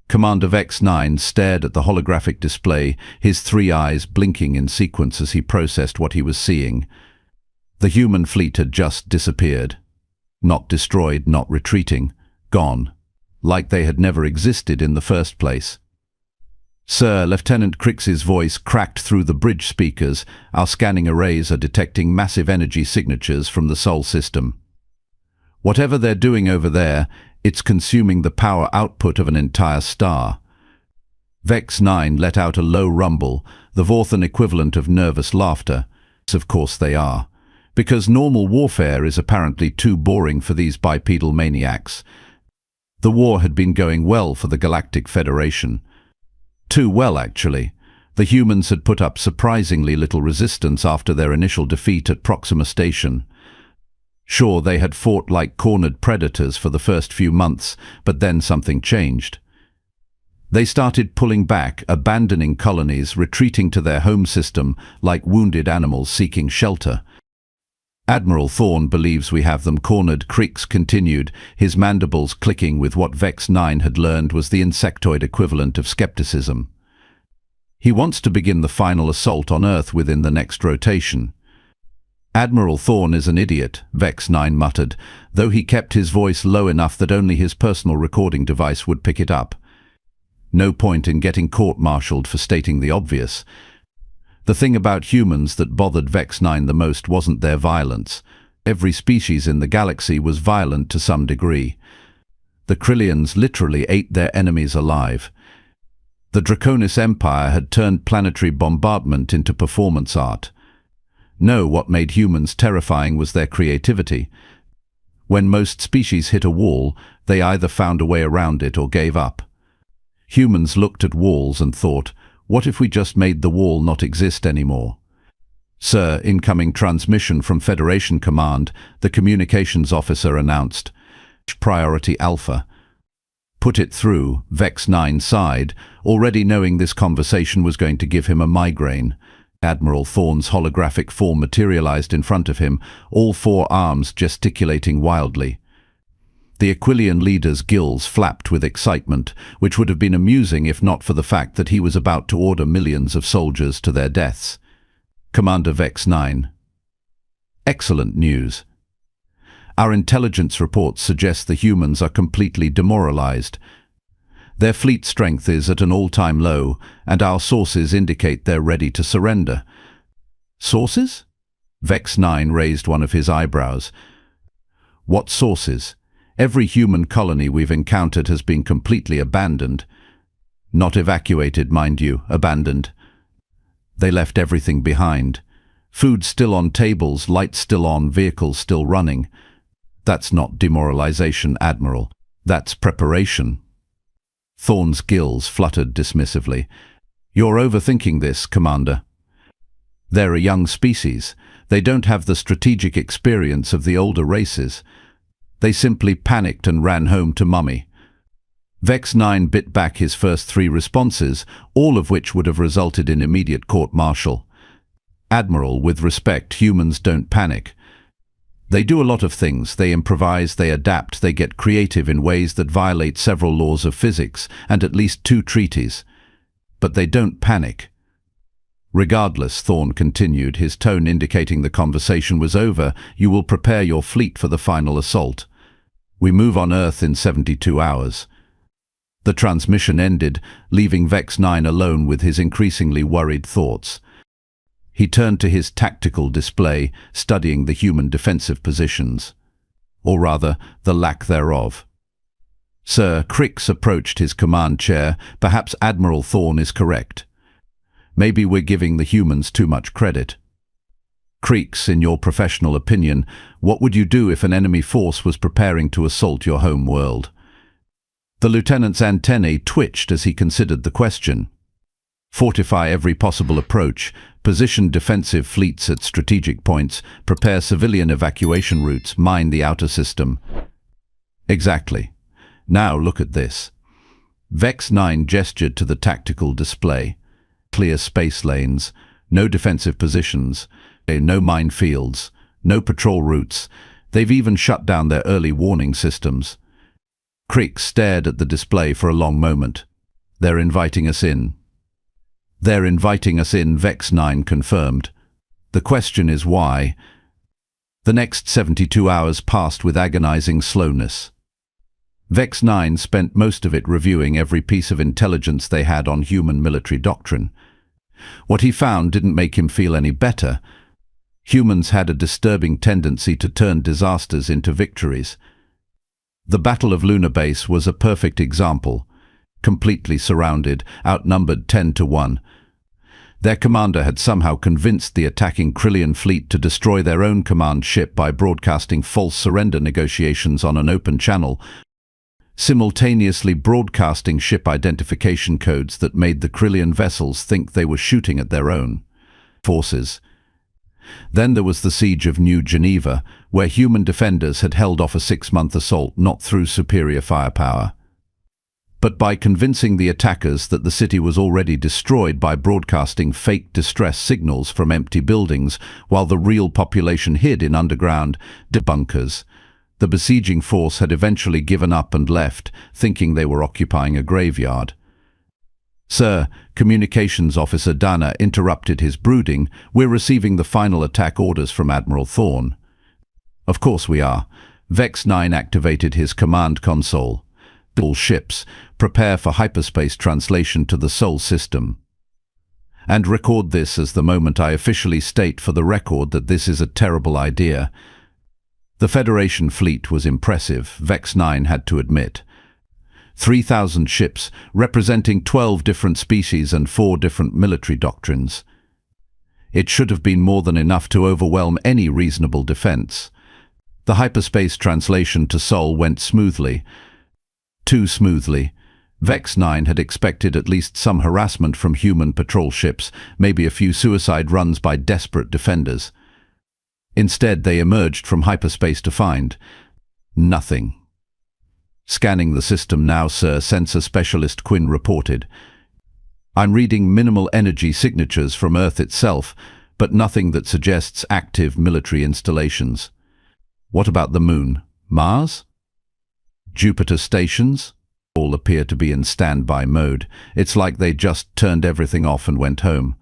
Commander Vex-9 stared at the holographic display, his three eyes blinking in sequence as he processed what he was seeing. The human fleet had just disappeared. Not destroyed, not retreating. Gone. Like they had never existed in the first place. "Sir," Lieutenant Crix's voice cracked through the bridge speakers, "our scanning arrays are detecting massive energy signatures from the Sol system. Whatever they're doing over there, it's consuming the power output of an entire star." Vex-9 let out a low rumble, the Vorthan equivalent of nervous laughter. Of course they are. Because normal warfare is apparently too boring for these bipedal maniacs. The war had been going well for the Galactic Federation. Too well, actually. The humans had put up surprisingly little resistance after their initial defeat at Proxima Station. Sure, they had fought like cornered predators for the first few months, but then something changed. They started pulling back, abandoning colonies, retreating to their home system like wounded animals seeking shelter. "Admiral Thorne believes we have them cornered," Crix continued, his mandibles clicking with what Vex-9 had learned was the insectoid equivalent of skepticism. "He wants to begin the final assault on Earth within the next rotation." "Admiral Thorne is an idiot," Vex-9 muttered, though he kept his voice low enough that only his personal recording device would pick it up. No point in getting court-martialed for stating the obvious. The thing about humans that bothered Vex-9 the most wasn't their violence. Every species in the galaxy was violent to some degree. The Krillians literally ate their enemies alive. The Draconis Empire had turned planetary bombardment into performance art. No, what made humans terrifying was their creativity. When most species hit a wall, they either found a way around it or gave up. Humans looked at walls and thought, what if we just made the wall not exist anymore? "Sir, incoming transmission from Federation Command," the communications officer announced. "Priority Alpha." "Put it through," Vex-9 sighed, already knowing this conversation was going to give him a migraine. Admiral Thorne's holographic form materialized in front of him, all four arms gesticulating wildly. The Aquilian leader's gills flapped with excitement, which would have been amusing if not for the fact that he was about to order millions of soldiers to their deaths. Commander Vex-9. "Excellent news. Our intelligence reports suggest the humans are completely demoralized. Their fleet strength is at an all-time low, and our sources indicate they're ready to surrender." "Sources?" Vex-9 raised one of his eyebrows. "What sources? Every human colony we've encountered has been completely abandoned. Not evacuated, mind you, abandoned. They left everything behind. Food still on tables, lights still on, vehicles still running. That's not demoralization, Admiral. That's preparation." Thorne's gills fluttered dismissively. "You're overthinking this, Commander. They're a young species. They don't have the strategic experience of the older races. They simply panicked and ran home to Mummy." Vex-9 bit back his first three responses, all of which would have resulted in immediate court-martial. "Admiral, with respect, humans don't panic. They do a lot of things. They improvise, they adapt, they get creative in ways that violate several laws of physics and at least 2 treaties. But they don't panic." "Regardless," Thorne continued, his tone indicating the conversation was over, "you will prepare your fleet for the final assault. We move on Earth in 72 hours. The transmission ended, leaving Vex-9 alone with his increasingly worried thoughts. He turned to his tactical display, studying the human defensive positions. Or rather, the lack thereof. "Sir," Crix approached his command chair, "perhaps Admiral Thorne is correct. Maybe we're giving the humans too much credit. Crix, in your professional opinion, what would you do if an enemy force was preparing to assault your home world?" The lieutenant's antennae twitched as he considered the question. "Fortify every possible approach, position defensive fleets at strategic points, prepare civilian evacuation routes, mine the outer system." "Exactly. Now look at this." Vex-9 gestured to the tactical display. Clear space lanes, no defensive positions, no minefields, no patrol routes. They've even shut down their early warning systems. Crix stared at the display for a long moment. They're inviting us in. They're inviting us in, Vex 9 confirmed. The question is why? The next 72 hours passed with agonizing slowness. Vex 9 spent most of it reviewing every piece of intelligence they had on human military doctrine. What he found didn't make him feel any better. Humans had a disturbing tendency to turn disasters into victories. The Battle of Lunar Base was a perfect example. Completely surrounded, outnumbered 10-1. Their commander had somehow convinced the attacking Krillian fleet to destroy their own command ship by broadcasting false surrender negotiations on an open channel, simultaneously broadcasting ship identification codes that made the Krillian vessels think they were shooting at their own forces. Then there was the siege of New Geneva, where human defenders had held off a 6-month assault not through superior firepower, but by convincing the attackers that the city was already destroyed by broadcasting fake distress signals from empty buildings while the real population hid in underground bunkers. The besieging force had eventually given up and left, thinking they were occupying a graveyard. "Sir," Communications Officer Dana interrupted his brooding, "we're receiving the final attack orders from Admiral Thorne." "Of course we are." Vex 9 activated his command console. "All ships, prepare for hyperspace translation to the Sol system. And record this as the moment I officially state for the record that this is a terrible idea." The Federation fleet was impressive, Vex 9 had to admit. 3,000 ships, representing 12 different species and 4 different military doctrines. It should have been more than enough to overwhelm any reasonable defense. The hyperspace translation to Sol went smoothly. Too smoothly. Vex 9 had expected at least some harassment from human patrol ships, maybe a few suicide runs by desperate defenders. Instead, they emerged from hyperspace to find nothing. "Scanning the system now, sir," sensor specialist Quinn reported. "I'm reading minimal energy signatures from Earth itself, but nothing that suggests active military installations." "What about the Moon? Mars? Jupiter stations?" "All appear to be in standby mode. It's like they just turned everything off and went home."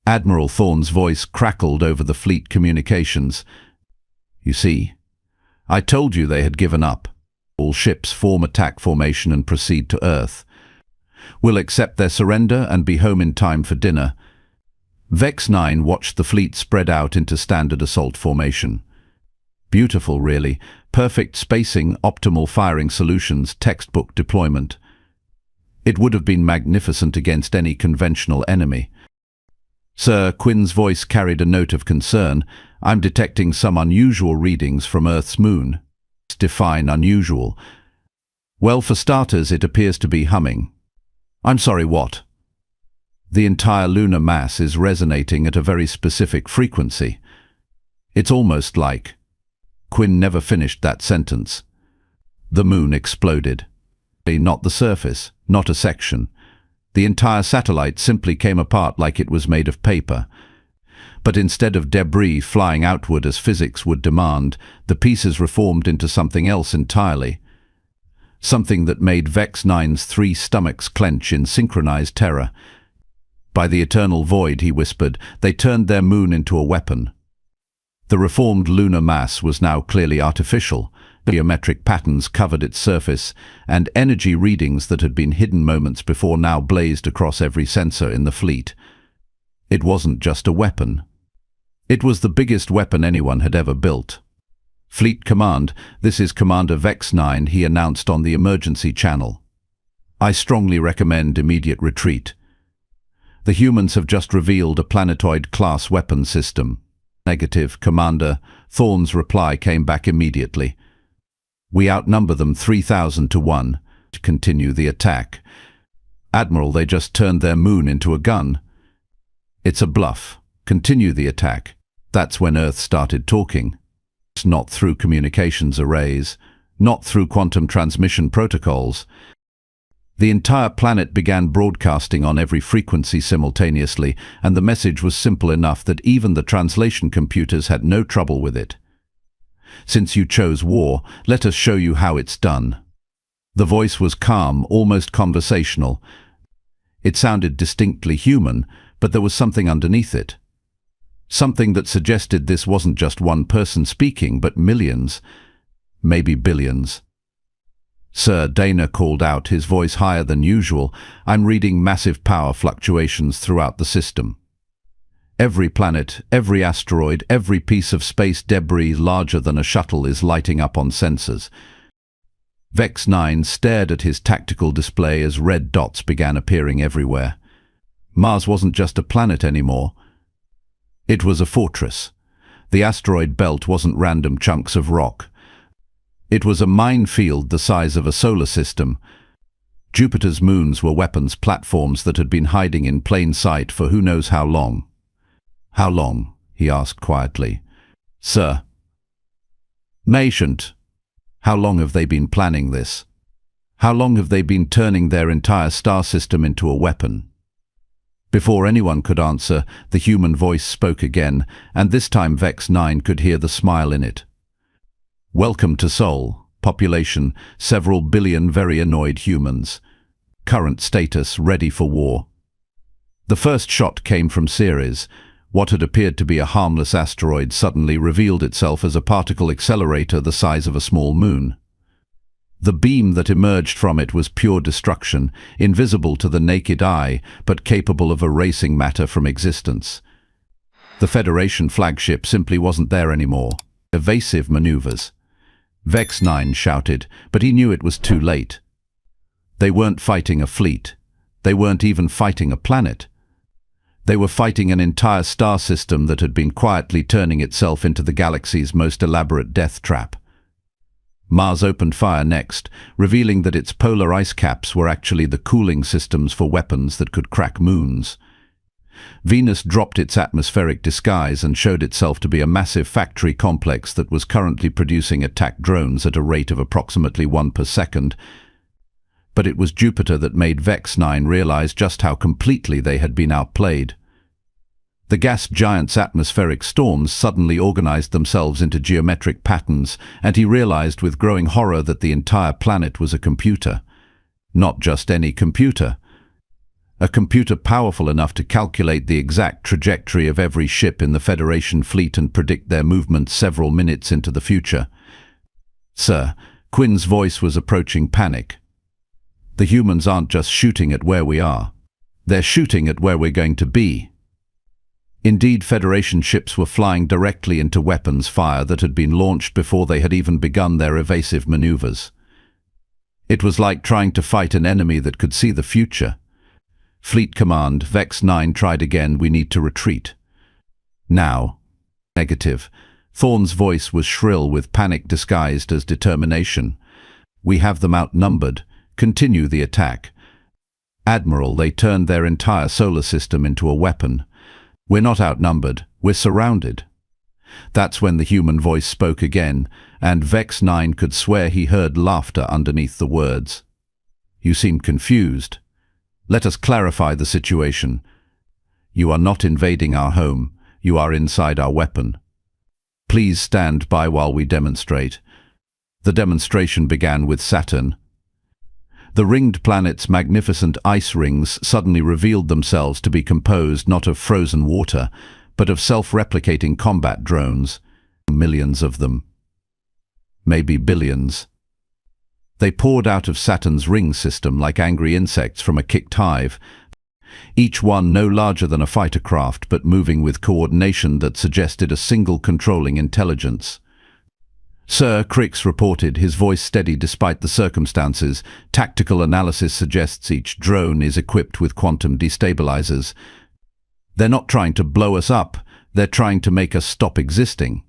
Admiral Thorne's voice crackled over the fleet communications. "You see, I told you they had given up. All ships form attack formation and proceed to Earth. We'll accept their surrender and be home in time for dinner." Vex 9 watched the fleet spread out into standard assault formation. Beautiful, really. Perfect spacing, optimal firing solutions, textbook deployment. It would have been magnificent against any conventional enemy. "Sir," Quinn's voice carried a note of concern, "I'm detecting some unusual readings from Earth's moon." "Define unusual." "Well, for starters, it appears to be humming." "I'm sorry, what?" "The entire lunar mass is resonating at a very specific frequency. It's almost like..." Quinn never finished that sentence. The moon exploded. Not the surface, not a section. The entire satellite simply came apart like it was made of paper. But instead of debris flying outward as physics would demand, the pieces reformed into something else entirely. Something that made Vex 9's 3 stomachs clench in synchronized terror. "By the eternal void," he whispered, "they turned their moon into a weapon." The reformed lunar mass was now clearly artificial. Geometric patterns covered its surface, and energy readings that had been hidden moments before now blazed across every sensor in the fleet. It wasn't just a weapon. It was the biggest weapon anyone had ever built. "Fleet Command, this is Commander Vex 9, he announced on the emergency channel. "I strongly recommend immediate retreat. The humans have just revealed a planetoid-class weapon system." "Negative, Commander." Thorne's reply came back immediately. "We outnumber them 3,000-1. To continue the attack." "Admiral, they just turned their moon into a gun." "It's a bluff. Continue the attack." That's when Earth started talking. Not through communications arrays, not through quantum transmission protocols. The entire planet began broadcasting on every frequency simultaneously, and the message was simple enough that even the translation computers had no trouble with it. "Since you chose war, let us show you how it's done." The voice was calm, almost conversational. It sounded distinctly human, but there was something underneath it. Something that suggested this wasn't just one person speaking, but millions, maybe billions. "Sir," Dana called out, his voice higher than usual, "I'm reading massive power fluctuations throughout the system. Every planet, every asteroid, every piece of space debris larger than a shuttle is lighting up on sensors." Vex 9 stared at his tactical display as red dots began appearing everywhere. Mars wasn't just a planet anymore. It was a fortress. The asteroid belt wasn't random chunks of rock. It was a minefield the size of a solar system. Jupiter's moons were weapons platforms that had been hiding in plain sight for who knows how long. "How long?" he asked quietly. "Sir." "Patient. How long have they been planning this? How long have they been turning their entire star system into a weapon?" Before anyone could answer, the human voice spoke again, and this time Vex 9 could hear the smile in it. "Welcome to Sol. Population, several billion very annoyed humans. Current status, ready for war." The first shot came from Ceres. What had appeared to be a harmless asteroid suddenly revealed itself as a particle accelerator the size of a small moon. The beam that emerged from it was pure destruction, invisible to the naked eye, but capable of erasing matter from existence. The Federation flagship simply wasn't there anymore. Evasive maneuvers. Vex 9 shouted, but he knew it was too late. They weren't fighting a fleet. They weren't even fighting a planet. They were fighting an entire star system that had been quietly turning itself into the galaxy's most elaborate death trap. Mars opened fire next, revealing that its polar ice caps were actually the cooling systems for weapons that could crack moons. Venus dropped its atmospheric disguise and showed itself to be a massive factory complex that was currently producing attack drones at a rate of approximately 1 per second. But it was Jupiter that made Vex 9 realize just how completely they had been outplayed. The gas giant's atmospheric storms suddenly organized themselves into geometric patterns, and he realized with growing horror that the entire planet was a computer. Not just any computer. A computer powerful enough to calculate the exact trajectory of every ship in the Federation fleet and predict their movements several minutes into the future. "Sir," Quinn's voice was approaching panic. "The humans aren't just shooting at where we are. They're shooting at where we're going to be." Indeed, Federation ships were flying directly into weapons fire that had been launched before they had even begun their evasive maneuvers. It was like trying to fight an enemy that could see the future. "Fleet Command, Vex 9 tried again, we need to retreat." "Now." "Negative." Thorne's voice was shrill with panic disguised as determination. "We have them outnumbered. Continue the attack." "Admiral, they turned their entire solar system into a weapon." "We're not outnumbered, we're surrounded." That's when the human voice spoke again, and Vex 9 could swear he heard laughter underneath the words. "You seem confused. Let us clarify the situation. You are not invading our home, you are inside our weapon. Please stand by while we demonstrate." The demonstration began with Saturn. The ringed planet's magnificent ice rings suddenly revealed themselves to be composed not of frozen water, but of self-replicating combat drones. Millions of them. Maybe billions. They poured out of Saturn's ring system like angry insects from a kicked hive, each one no larger than a fighter craft, but moving with coordination that suggested a single controlling intelligence. "Sir," Crix reported, his voice steady despite the circumstances, "tactical analysis suggests each drone is equipped with quantum destabilizers. They're not trying to blow us up, they're trying to make us stop existing."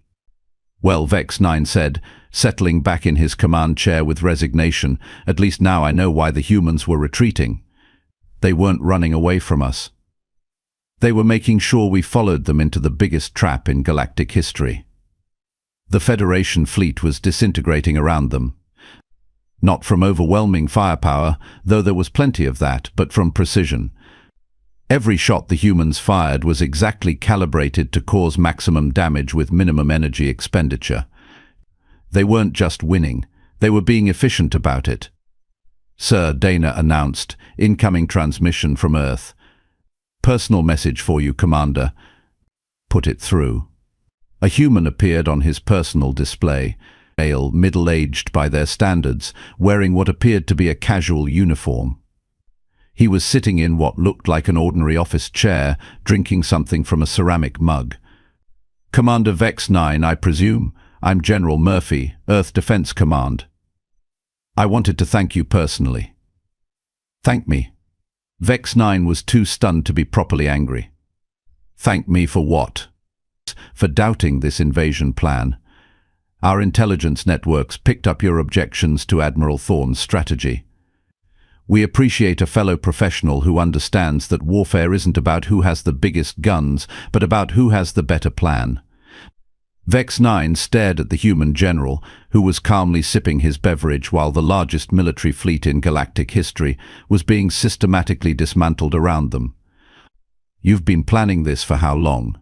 "Well," Vex 9 said, settling back in his command chair with resignation, "at least now I know why the humans were retreating. They weren't running away from us. They were making sure we followed them into the biggest trap in galactic history." The Federation fleet was disintegrating around them. Not from overwhelming firepower, though there was plenty of that, but from precision. Every shot the humans fired was exactly calibrated to cause maximum damage with minimum energy expenditure. They weren't just winning, they were being efficient about it. Sir, Dana announced, incoming transmission from Earth. Personal message for you, Commander. Put it through. A human appeared on his personal display, male, middle-aged by their standards, wearing what appeared to be a casual uniform. He was sitting in what looked like an ordinary office chair, drinking something from a ceramic mug. Commander Vex 9, I presume. I'm General Murphy, Earth Defense Command. I wanted to thank you personally. Thank me. Vex 9 was too stunned to be properly angry. Thank me for what? For doubting this invasion plan. Our intelligence networks picked up your objections to Admiral Thorne's strategy. We appreciate a fellow professional who understands that warfare isn't about who has the biggest guns, but about who has the better plan. Vex 9 stared at the human general, who was calmly sipping his beverage while the largest military fleet in galactic history was being systematically dismantled around them. You've been planning this for how long?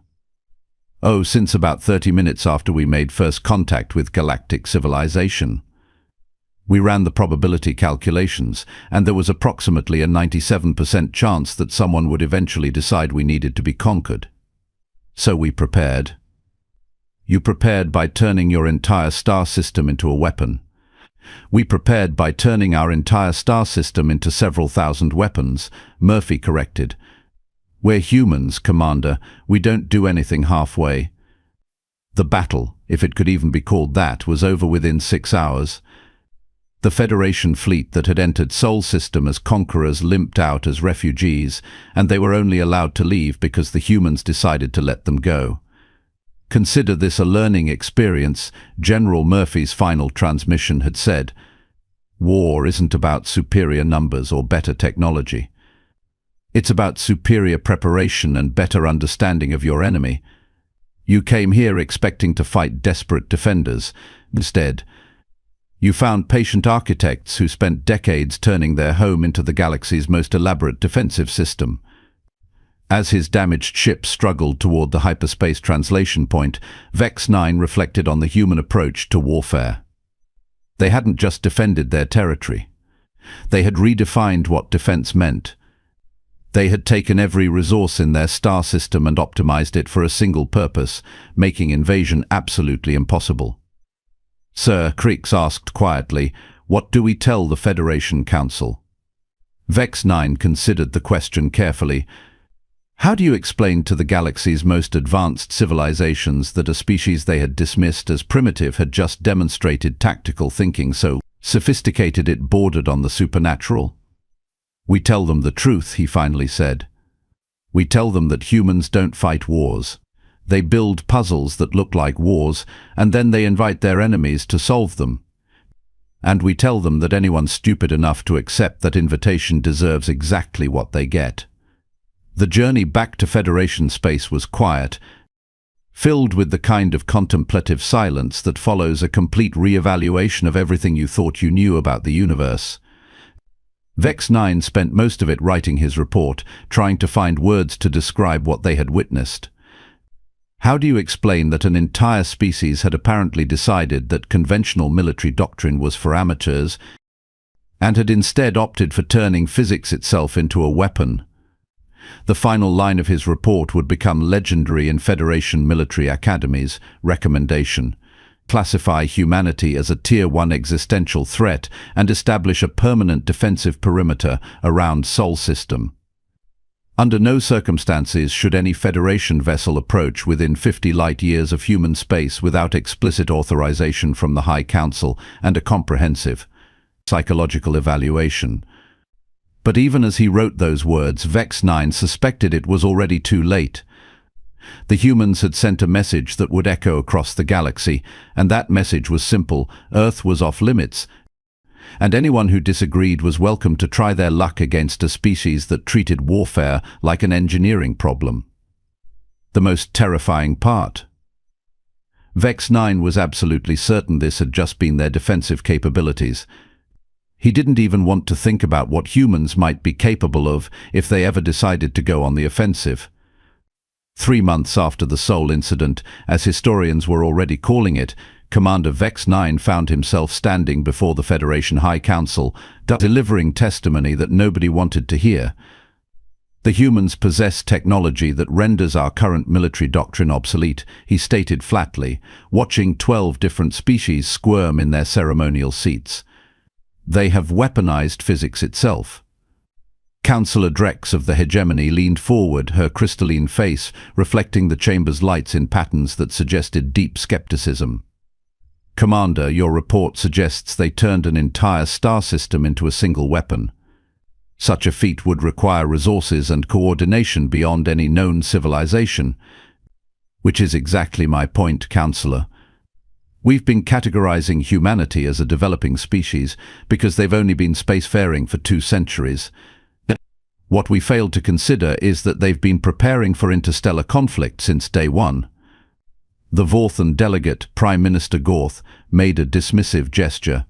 Oh, since about 30 minutes after we made first contact with galactic civilization. We ran the probability calculations, and there was approximately a 97% chance that someone would eventually decide we needed to be conquered. So we prepared. You prepared by turning your entire star system into a weapon. We prepared by turning our entire star system into several thousand weapons, Murphy corrected. We're humans, Commander. We don't do anything halfway. The battle, if it could even be called that, was over within 6 hours. The Federation fleet that had entered Sol System as conquerors limped out as refugees, and they were only allowed to leave because the humans decided to let them go. Consider this a learning experience, General Murphy's final transmission had said. War isn't about superior numbers or better technology. It's about superior preparation and better understanding of your enemy. You came here expecting to fight desperate defenders. Instead, you found patient architects who spent decades turning their home into the galaxy's most elaborate defensive system. As his damaged ship struggled toward the hyperspace translation point, Vex 9 reflected on the human approach to warfare. They hadn't just defended their territory. They had redefined what defense meant. They had taken every resource in their star system and optimized it for a single purpose, making invasion absolutely impossible. Sir, Creeks asked quietly, what do we tell the Federation Council? Vex 9 considered the question carefully. How do you explain to the galaxy's most advanced civilizations that a species they had dismissed as primitive had just demonstrated tactical thinking so sophisticated it bordered on the supernatural? We tell them the truth, he finally said. We tell them that humans don't fight wars. They build puzzles that look like wars, and then they invite their enemies to solve them. And we tell them that anyone stupid enough to accept that invitation deserves exactly what they get. The journey back to Federation space was quiet, filled with the kind of contemplative silence that follows a complete re-evaluation of everything you thought you knew about the universe. Vex 9 spent most of it writing his report, trying to find words to describe what they had witnessed. How do you explain that an entire species had apparently decided that conventional military doctrine was for amateurs and had instead opted for turning physics itself into a weapon? The final line of his report would become legendary in Federation military academies. Recommendation: classify humanity as a Tier 1 existential threat and establish a permanent defensive perimeter around Sol System. Under no circumstances should any Federation vessel approach within 50 light-years of human space without explicit authorization from the High Council and a comprehensive psychological evaluation. But even as he wrote those words, Vex 9 suspected it was already too late. The humans had sent a message that would echo across the galaxy, and that message was simple: Earth was off limits, and anyone who disagreed was welcome to try their luck against a species that treated warfare like an engineering problem. The most terrifying part. Vex 9 was absolutely certain this had just been their defensive capabilities. He didn't even want to think about what humans might be capable of if they ever decided to go on the offensive. 3 months after the Sol incident, as historians were already calling it, Commander Vex 9 found himself standing before the Federation High Council, delivering testimony that nobody wanted to hear. The humans possess technology that renders our current military doctrine obsolete, he stated flatly, watching 12 different species squirm in their ceremonial seats. They have weaponized physics itself. Councillor Drex of the hegemony leaned forward, her crystalline face reflecting the chamber's lights in patterns that suggested deep skepticism. Commander, your report suggests they turned an entire star system into a single weapon. Such a feat would require resources and coordination beyond any known civilization. Which is exactly my point, Councillor. We've been categorizing humanity as a developing species because they've only been spacefaring for 2 centuries. What we failed to consider is that they've been preparing for interstellar conflict since day one. The Vorthan delegate, Prime Minister Gorth, made a dismissive gesture.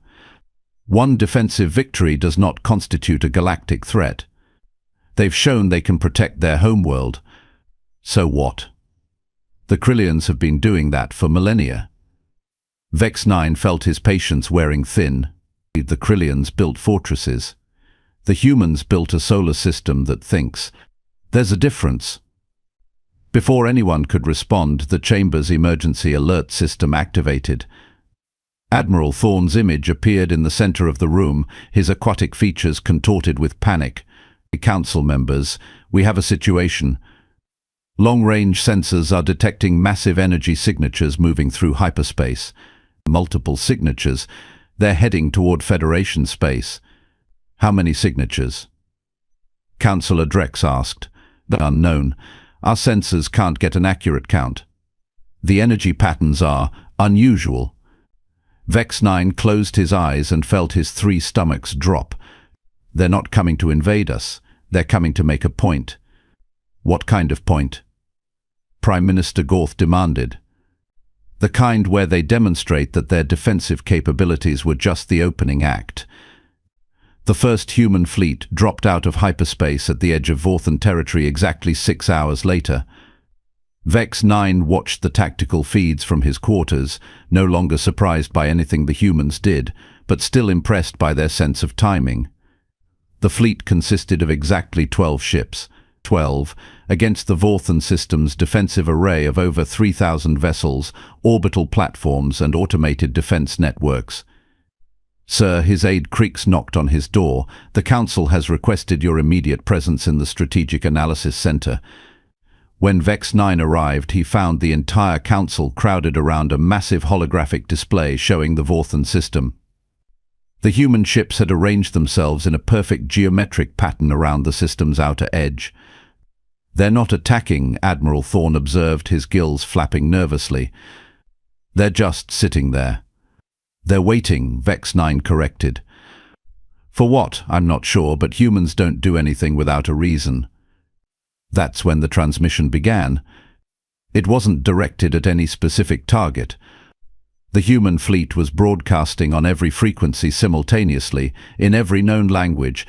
One defensive victory does not constitute a galactic threat. They've shown they can protect their homeworld. So what? The Krillians have been doing that for millennia. Vex 9 felt his patience wearing thin. The Krillians built fortresses. The humans built a solar system that thinks. There's a difference. Before anyone could respond, the chamber's emergency alert system activated. Admiral Thorne's image appeared in the center of the room, his aquatic features contorted with panic. Council members, we have a situation. Long-range sensors are detecting massive energy signatures moving through hyperspace. Multiple signatures. They're heading toward Federation space. How many signatures? Councillor Drex asked. The unknown. Our sensors can't get an accurate count. The energy patterns are unusual. Vex 9 closed his eyes and felt his 3 stomachs drop. They're not coming to invade us. They're coming to make a point. What kind of point? Prime Minister Gorth demanded. The kind where they demonstrate that their defensive capabilities were just the opening act. The first human fleet dropped out of hyperspace at the edge of Vorthan territory exactly 6 hours later. Vex 9 watched the tactical feeds from his quarters, no longer surprised by anything the humans did, but still impressed by their sense of timing. The fleet consisted of exactly 12 ships, 12, against the Vorthan system's defensive array of over 3,000 vessels, orbital platforms and automated defense networks. Sir, his aide Creaks knocked on his door. The Council has requested your immediate presence in the Strategic Analysis Center. When Vex 9 arrived, he found the entire Council crowded around a massive holographic display showing the Vorthan system. The human ships had arranged themselves in a perfect geometric pattern around the system's outer edge. They're not attacking, Admiral Thorne observed, his gills flapping nervously. They're just sitting there. They're waiting, Vex 9 corrected. For what, I'm not sure, but humans don't do anything without a reason. That's when the transmission began. It wasn't directed at any specific target. The human fleet was broadcasting on every frequency simultaneously, in every known language,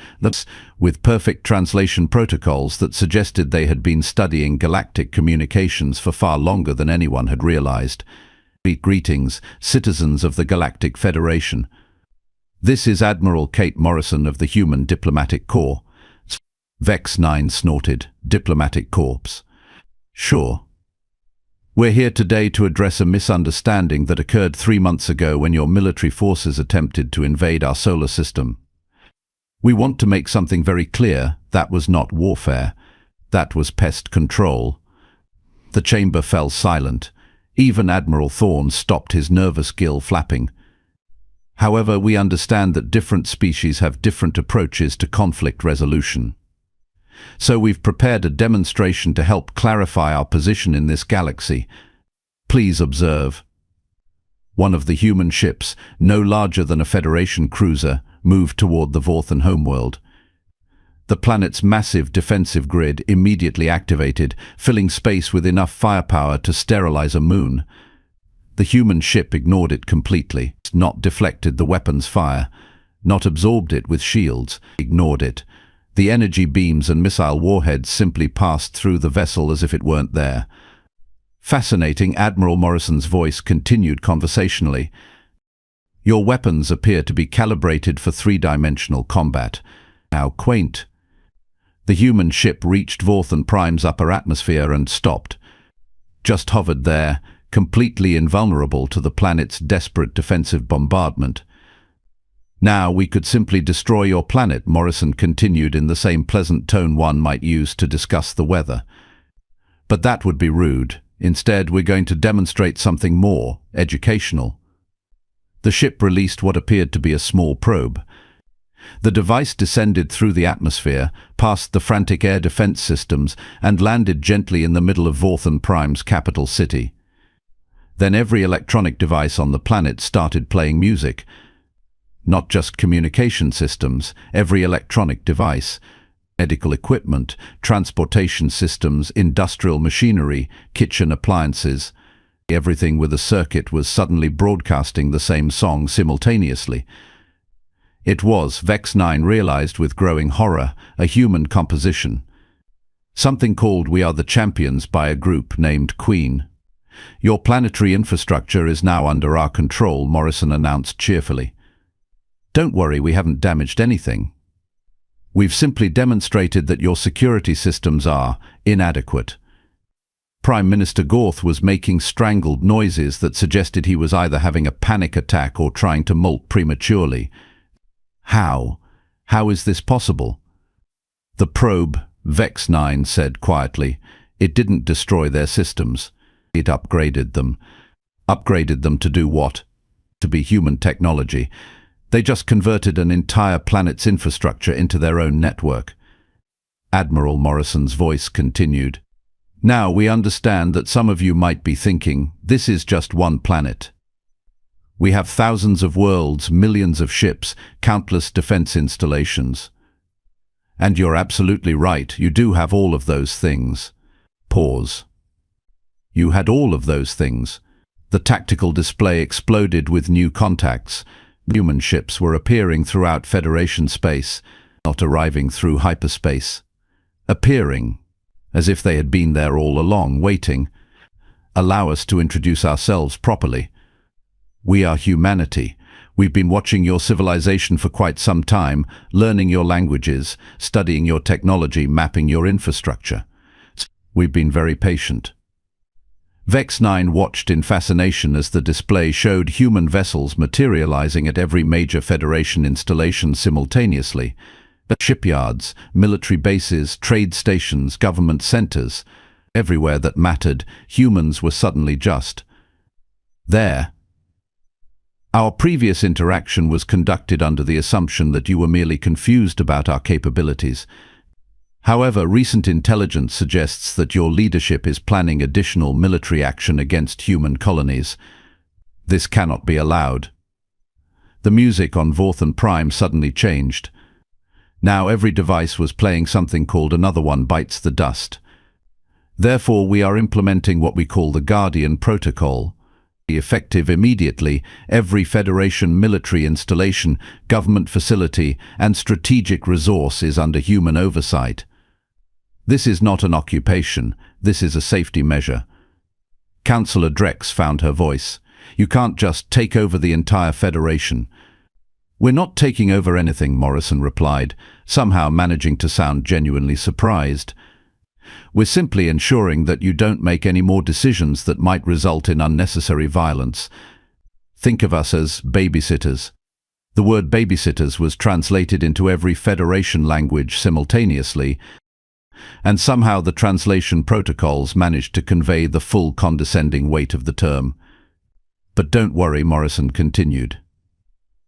with perfect translation protocols that suggested they had been studying galactic communications for far longer than anyone had realized. Greetings, citizens of the Galactic Federation. This is Admiral Kate Morrison of the Human Diplomatic Corps. Vex 9 snorted. Diplomatic Corps. Sure. We're here today to address a misunderstanding that occurred 3 months ago when your military forces attempted to invade our solar system. We want to make something very clear. That was not warfare. That was pest control. The chamber fell silent. Even Admiral Thorne stopped, his nervous gill flapping. However, we understand that different species have different approaches to conflict resolution. So we've prepared a demonstration to help clarify our position in this galaxy. Please observe. One of the human ships, no larger than a Federation cruiser, moved toward the Vorthan homeworld. The planet's massive defensive grid immediately activated, filling space with enough firepower to sterilize a moon. The human ship ignored it completely, not deflected the weapon's fire, not absorbed it with shields, ignored it. The energy beams and missile warheads simply passed through the vessel as if it weren't there. Fascinating, Admiral Morrison's voice continued conversationally. Your weapons appear to be calibrated for three-dimensional combat. How quaint. The human ship reached Vorthan Prime's upper atmosphere and stopped. Just hovered there, completely invulnerable to the planet's desperate defensive bombardment. Now we could simply destroy your planet, Morrison continued in the same pleasant tone one might use to discuss the weather. But that would be rude. Instead, we're going to demonstrate something more educational. The ship released what appeared to be a small probe. The device descended through the atmosphere, past the frantic air defense systems, and landed gently in the middle of Vorthan Prime's capital city. Then every electronic device on the planet started playing music. Not just communication systems, every electronic device. Medical equipment, transportation systems, industrial machinery, kitchen appliances. Everything with a circuit was suddenly broadcasting the same song simultaneously. It was, Vex 9 realized with growing horror, a human composition. Something called We Are the Champions by a group named Queen. Your planetary infrastructure is now under our control, Morrison announced cheerfully. Don't worry, we haven't damaged anything. We've simply demonstrated that your security systems are inadequate. Prime Minister Gorth was making strangled noises that suggested he was either having a panic attack or trying to molt prematurely. How? How is this possible? The probe, Vex 9 said quietly. It didn't destroy their systems. It upgraded them. Upgraded them to do what? To be human technology. They just converted an entire planet's infrastructure into their own network. Admiral Morrison's voice continued. Now we understand that some of you might be thinking, this is just one planet. We have thousands of worlds, millions of ships, countless defense installations. And you're absolutely right, you do have all of those things. Pause. You had all of those things. The tactical display exploded with new contacts. Human ships were appearing throughout Federation space, not arriving through hyperspace. Appearing, as if they had been there all along, waiting. Allow us to introduce ourselves properly. We are humanity. We've been watching your civilization for quite some time, learning your languages, studying your technology, mapping your infrastructure. We've been very patient. Vex 9 watched in fascination as the display showed human vessels materializing at every major Federation installation simultaneously. Shipyards, military bases, trade stations, government centers. Everywhere that mattered, humans were suddenly just there. Our previous interaction was conducted under the assumption that you were merely confused about our capabilities. However, recent intelligence suggests that your leadership is planning additional military action against human colonies. This cannot be allowed. The music on Vorthan Prime suddenly changed. Now every device was playing something called Another One Bites the Dust. Therefore, we are implementing what we call the Guardian Protocol. Effective immediately, every Federation military installation, government facility, and strategic resource is under human oversight. This is not an occupation, this is a safety measure. Councillor Drex found her voice. You can't just take over the entire Federation. We're not taking over anything, Morrison replied, somehow managing to sound genuinely surprised. We're simply ensuring that you don't make any more decisions that might result in unnecessary violence. Think of us as babysitters. The word babysitters was translated into every Federation language simultaneously, and somehow the translation protocols managed to convey the full condescending weight of the term. But don't worry, Morrison continued.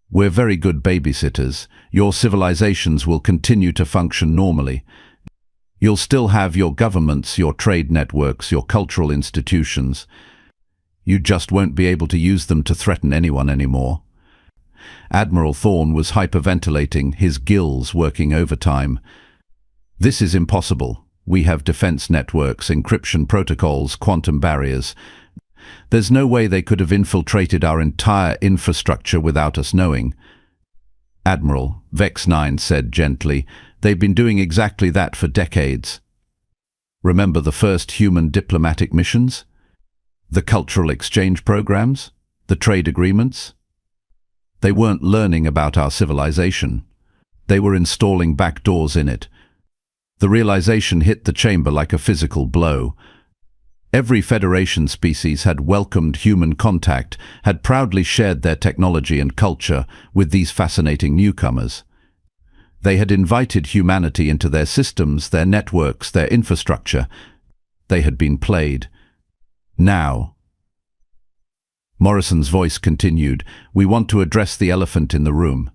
We're very good babysitters. Your civilizations will continue to function normally. You'll still have your governments, your trade networks, your cultural institutions. You just won't be able to use them to threaten anyone anymore. Admiral Thorne was hyperventilating, his gills working overtime. This is impossible. We have defense networks, encryption protocols, quantum barriers. There's no way they could have infiltrated our entire infrastructure without us knowing. Admiral, Vex 9 said gently, they've been doing exactly that for decades. Remember the first human diplomatic missions? The cultural exchange programs? The trade agreements? They weren't learning about our civilization. They were installing backdoors in it. The realization hit the chamber like a physical blow. Every Federation species had welcomed human contact, had proudly shared their technology and culture with these fascinating newcomers. They had invited humanity into their systems, their networks, their infrastructure. They had been played. Now, Morrison's voice continued, we want to address the elephant in the room.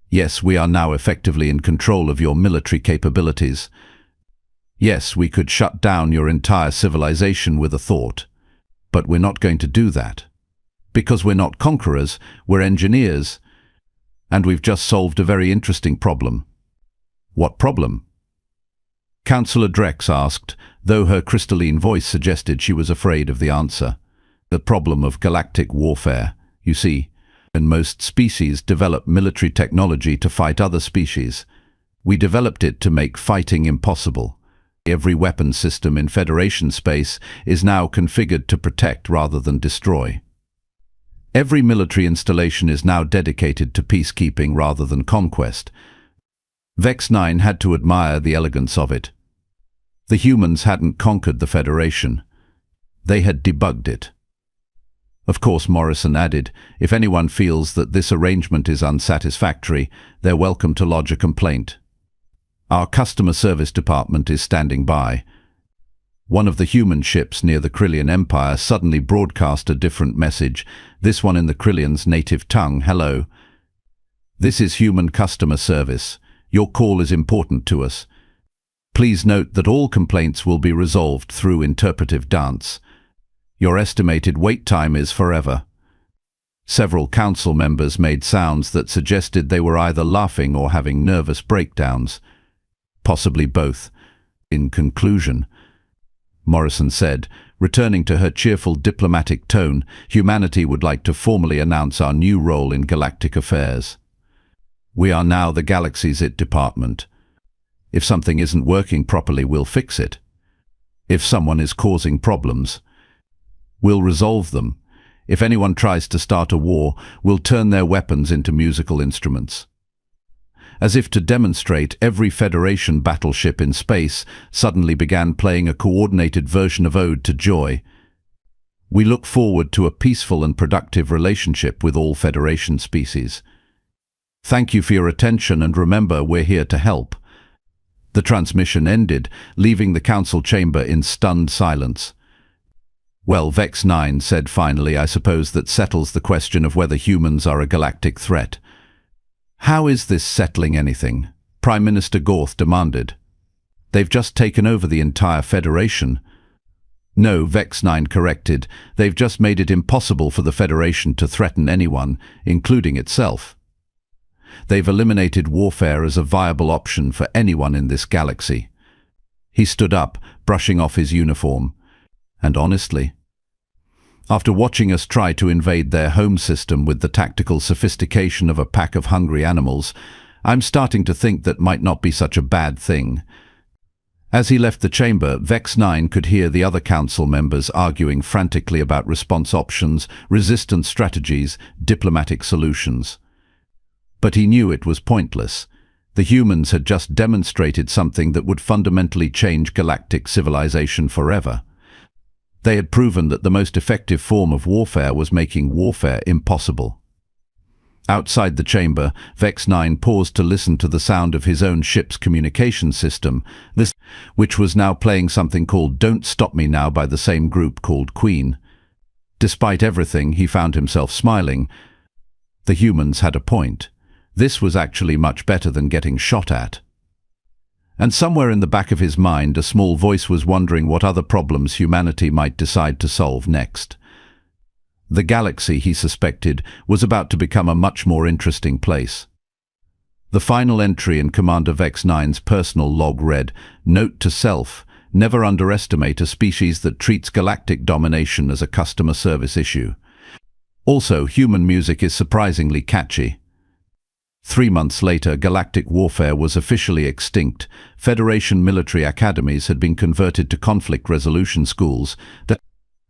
Yes, we are now effectively in control of your military capabilities. Yes, we could shut down your entire civilization with a thought. But we're not going to do that. Because we're not conquerors, we're engineers. And we've just solved a very interesting problem. What problem? Councillor Drex asked, though her crystalline voice suggested she was afraid of the answer. The problem of galactic warfare. You see, when most species develop military technology to fight other species, we developed it to make fighting impossible. Every weapon system in Federation space is now configured to protect rather than destroy. Every military installation is now dedicated to peacekeeping rather than conquest. Vex 9 had to admire the elegance of it. The humans hadn't conquered the Federation. They had debugged it. Of course, Morrison added, if anyone feels that this arrangement is unsatisfactory, they're welcome to lodge a complaint. Our customer service department is standing by. One of the human ships near the Krillian Empire suddenly broadcast a different message, this one in the Krillians' native tongue. Hello. This is human customer service. Your call is important to us. Please note that all complaints will be resolved through interpretive dance. Your estimated wait time is forever. Several council members made sounds that suggested they were either laughing or having nervous breakdowns. Possibly both. In conclusion, Morrison said, returning to her cheerful diplomatic tone, humanity would like to formally announce our new role in galactic affairs. We are now the Galaxy's IT department. If something isn't working properly, we'll fix it. If someone is causing problems, we'll resolve them. If anyone tries to start a war, we'll turn their weapons into musical instruments. As if to demonstrate, every Federation battleship in space suddenly began playing a coordinated version of Ode to Joy. We look forward to a peaceful and productive relationship with all Federation species. Thank you for your attention, and remember, we're here to help. The transmission ended, leaving the council chamber in stunned silence. Well, Vex 9 said finally, I suppose that settles the question of whether humans are a galactic threat. How is this settling anything? Prime Minister Gorth demanded. They've just taken over the entire Federation. No, Vex 9 corrected, they've just made it impossible for the Federation to threaten anyone, including itself. They've eliminated warfare as a viable option for anyone in this galaxy. He stood up, brushing off his uniform. And honestly, after watching us try to invade their home system with the tactical sophistication of a pack of hungry animals, I'm starting to think that might not be such a bad thing. As he left the chamber, Vex 9 could hear the other council members arguing frantically about response options, resistance strategies, diplomatic solutions. But he knew it was pointless. The humans had just demonstrated something that would fundamentally change galactic civilization forever. They had proven that the most effective form of warfare was making warfare impossible. Outside the chamber, Vex 9 paused to listen to the sound of his own ship's communication system, which was now playing something called Don't Stop Me Now by the same group called Queen. Despite everything, he found himself smiling. The humans had a point. This was actually much better than getting shot at. And somewhere in the back of his mind, a small voice was wondering what other problems humanity might decide to solve next. The galaxy, he suspected, was about to become a much more interesting place. The final entry in Commander Vex 9's personal log read, Note to self, never underestimate a species that treats galactic domination as a customer service issue. Also, human music is surprisingly catchy. 3 months later, galactic warfare was officially extinct. Federation military academies had been converted to conflict resolution schools,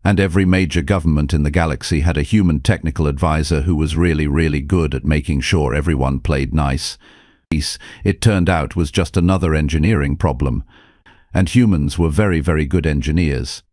And every major government in the galaxy had a human technical advisor who was really good at making sure everyone played nice. It turned out was just another engineering problem. And humans were very good engineers.